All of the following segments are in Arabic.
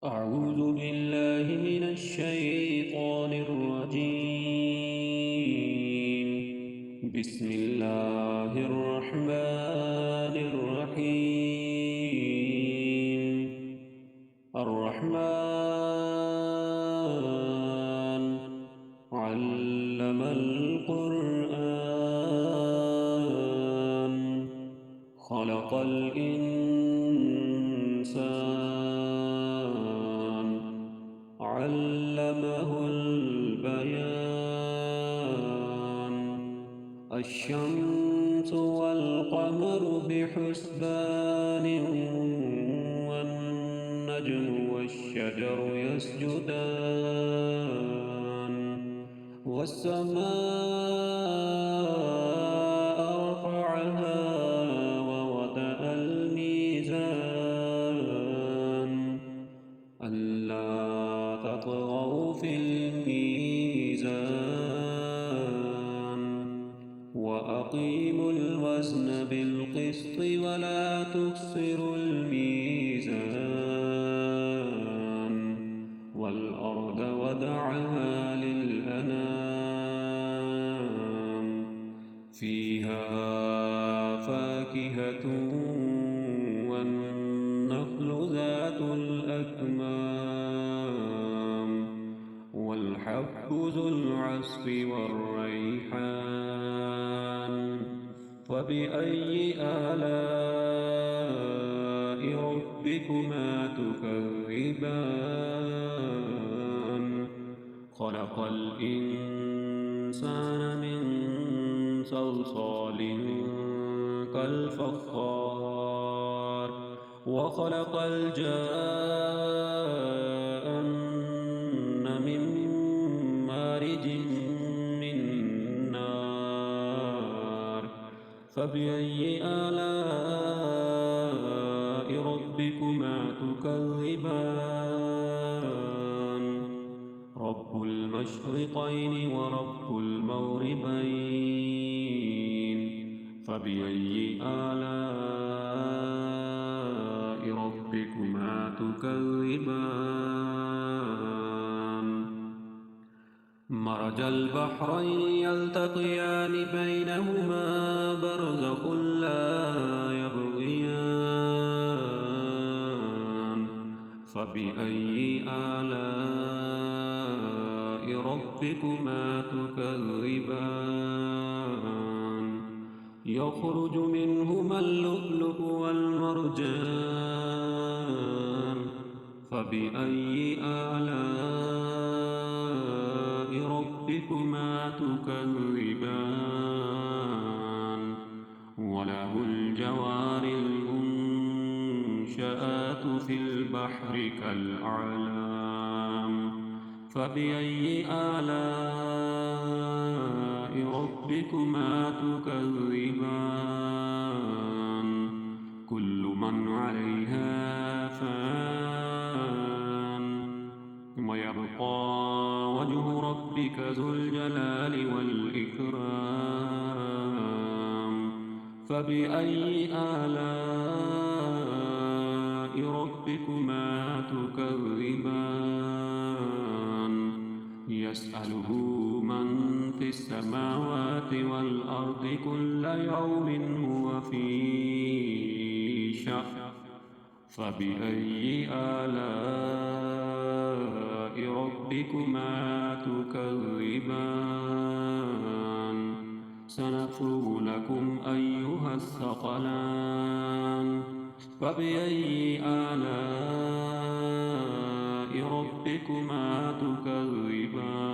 أعوذ بالله من الشيطان الرجيم. بسم الله الرحمن الرحيم. الرحمن علم القرآن خلق الإنسان علمه البيان. الشمس والقمر بحسبان والنجم والشجر يسجدان والسماء رفعها ووضع الميزان ألا تطغوا في الميزان وأقيموا الوزن بالقسط ولا تخسروا الميزان والأرض وضعها للأنام فيها فاكهة والنخل ذات الأكمام والحب ذو العصف والريحان. فبأي آلاء ربكما تكذبان خلق الإنسان من صلصال كالفخار وخلق الجان من مارج من نار. فبأي آلاء ربكما تكذبان رب المشرقين ورب المغربين. فبأي آلاء ربكما تكذبان مرج البحرين يلتقيان بينهما برزخ لا يبغيان. فبأي آلاء ربكما تكذبان يخرج منهما اللؤلؤ والمرجان. فبأي آلاء ربكما تكذبان وله الجوار المنشآت في البحر كالأعلام. فبأي آلاء ربكما تكذبان كل من عليها فان ويبقى وجه ربك ذو الجلال والإكرام. فبأي آلاء ربكما تكذبان يسأله من في السماوات والأرض كل يوم هو في شأن. فبأي آلاء ربكما تكذبان سنفرغ لكم أيها الثقلان. فبأي آلاء ربكما تكذبان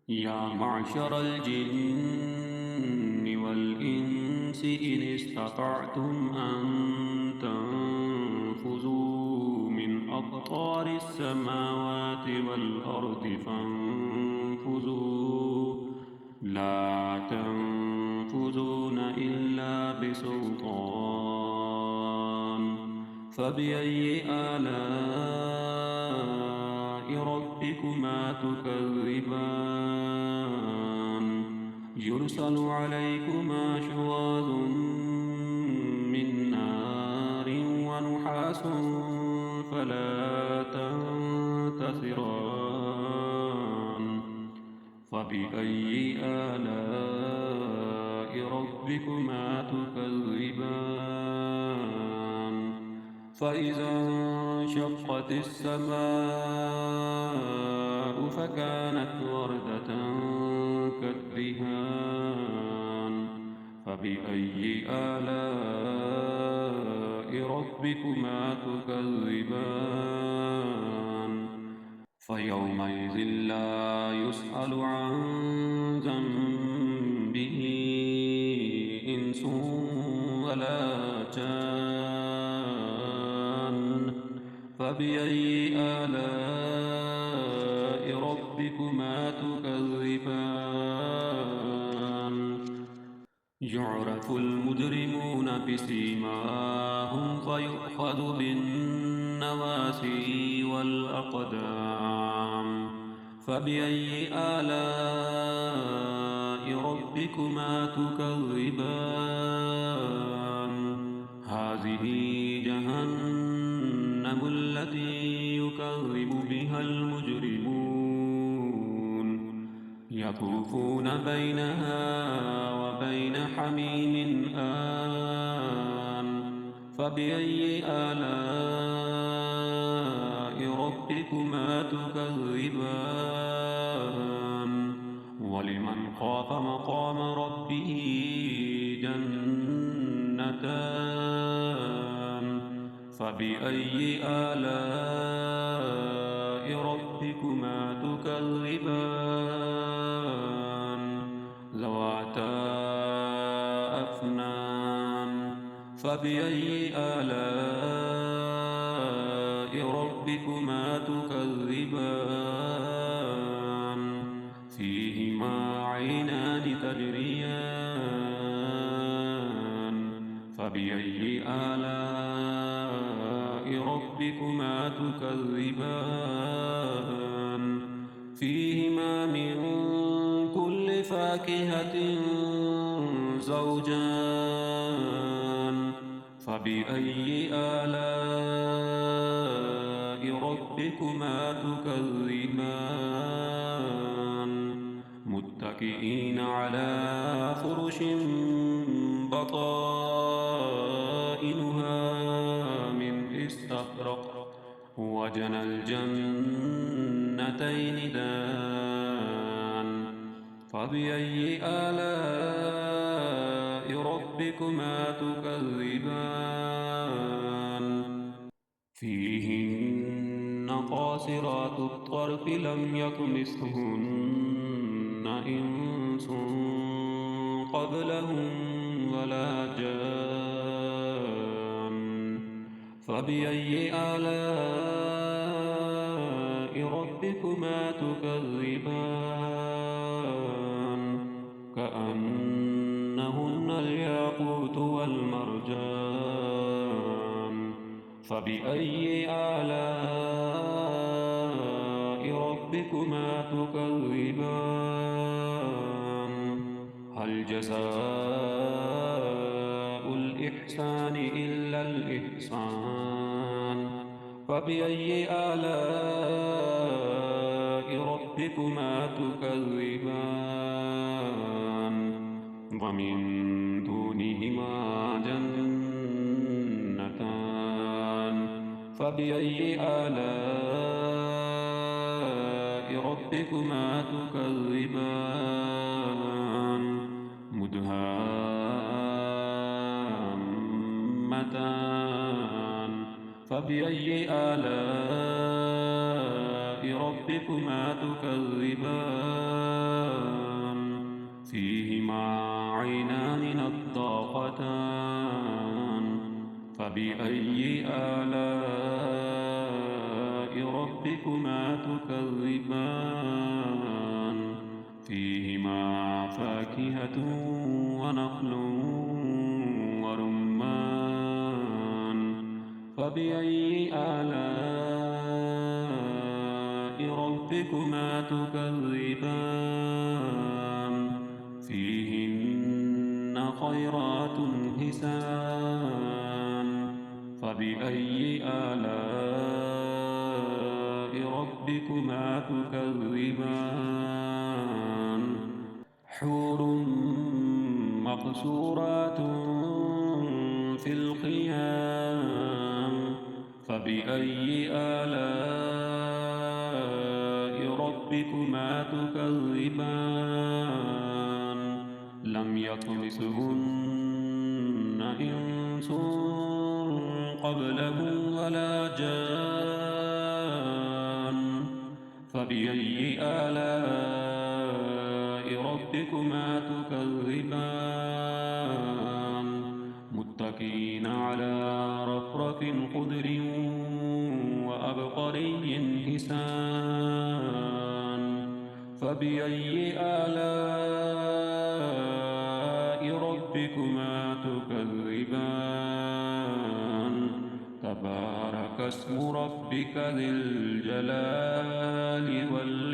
يا معشر الجن والإنس إن استطعتم أن تنفذوا من أقطار السماوات والأرض فانفذوا لا تنفذون إلا بسلطان. فبأي آلاء ربكما تكذبان يرسل عليكما شواظ من نار ونحاس عبس فلا تنتصران فبأي آلاء ربكما تكذبان فإذا انشقت السماء فكانت وردة كالدهان فبأي آلاء ربكما تكذبان فيومئذ لا يسأل عن ذنبه إنس ولا جان فبأي آلاء ربكما تكذبان يعرف المجرمون بسيماهم فيؤخذ بالنواسي والأقدام فبأي آلاء ربكما تكذبان هذه جهنم التي يكذب بها المجرمون يطوفون بينها وبين حميم آن فبأي آلاء ربكما تكذبان ولمن خاف مقام ربه جنتان فبأي آلاء ربكما تكذبان ذواتا أفنان فبأي آلاء ربكما تكذبان فيهما عينان تجريان فبأي آلاء ربكما تكذبان فيهما من كل فاكهة زوجان فبأي آلاء ربكما تكذبان متكئين على فرش بطائنها من استبرق وجنى الجنتين دان فبأي آلاء ربكما تكذبان فيهن قاصرات الطرف لم يطمثهن إنس قبلهم ولا جان فبأي آلاء ربكما تكذبان كأنهن الياقوت والمرجان فبأي آلاء ربكما تكذبان هل جزاء الإحسان إلا الإحسان فبأي آلاء ربكما تكذبان ومن دونهما جنتان فبأي آلاء ربكما تكذبان مدهامتان فبأي آلاء ربكما تكذبان فيهما عينان نضاختان فبأي آلاء ربكما تكذبان فيهما فاكهة ونخل ورمان فبأي آلاء ربكما تكذبان فيهن خيرات حسان فبأي آلاء ربكما تكذبان حور مقصورات في الخيام فبأي آلاء ربكما تكذبان لم يطمثهن إنس قبلهم ولا جان فبأي آلاء ربكما تكذبان متكئين على رفرف خضر وأبقري حسان فبأي آلاء ربكما تكذبان تبارك اسم ربك ذي الجلال والإكرام